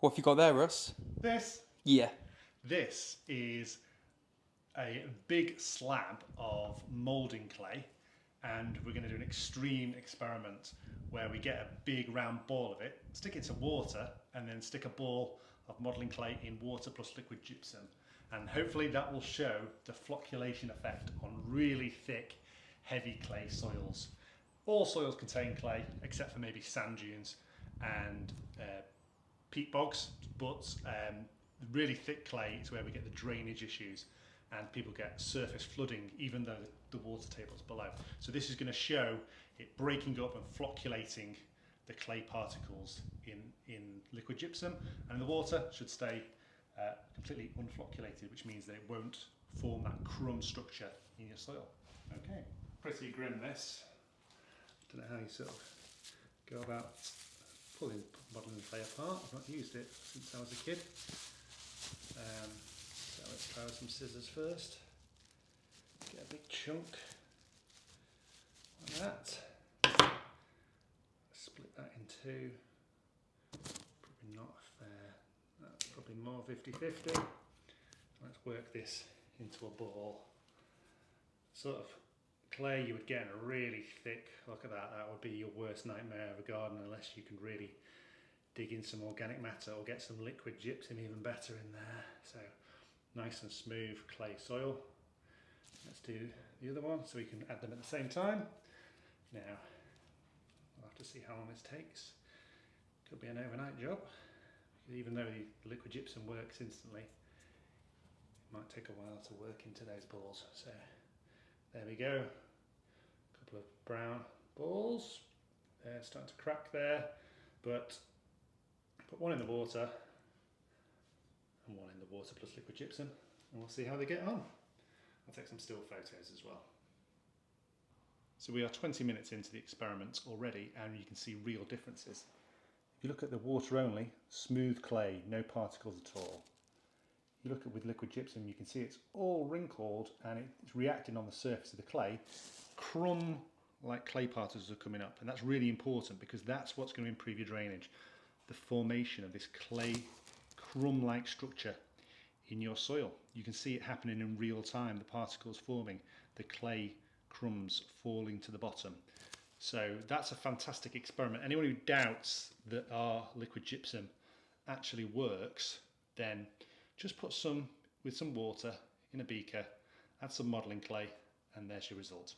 What have you got there, Russ? This Yeah. this is a big slab of moulding clay, and we're going to do an extreme experiment where we get a big round ball of it, stick it to water, and then stick a ball of modelling clay in water plus liquid gypsum, and hopefully that will show the flocculation effect on really thick, heavy clay soils. All soils contain clay except for maybe sand dunes and peat bogs, but really thick clay is where we get the drainage issues and people get surface flooding even though the water table is below. So this is going to show it breaking up and flocculating the clay particles in liquid gypsum, and the water should stay completely unflocculated, which means that it won't form that crumb structure in your soil. Okay, pretty grim this. Don't know how you sort of go about pulling modelling clay apart. I've not used it since I was a kid. So let's try with some scissors first. Get a big chunk like that. Split that in two. Probably not fair. That's probably more 50-50. Let's work this into a ball. Sort of clay you would get in a really thick, look at that, that would be your worst nightmare of a garden unless you can really dig in some organic matter or get some liquid gypsum even better in there. So nice and smooth clay soil. Let's do the other one so we can add them at the same time. Now, we'll have to see how long this takes. Could be an overnight job. Even though the liquid gypsum works instantly, it might take a while to work into those balls. So there we go. A couple of brown balls. They're starting to crack there, but put one in the water and one in the water plus liquid gypsum, and we'll see how they get on. I'll take some still photos as well. So we are 20 minutes into the experiment already, and you can see real differences. If you look at the water only, smooth clay, no particles at all. You look at with liquid gypsum, you can see it's all wrinkled and it's reacting on the surface of the clay. Crumb like clay particles are coming up, and that's really important because that's what's going to improve your drainage. The formation of this clay crumb-like structure in your soil. You can see it happening in real time, the particles forming, the clay crumbs falling to the bottom. So that's a fantastic experiment. Anyone who doubts that our liquid gypsum actually works, then just put some with some water in a beaker, add some modelling clay, and there's your result.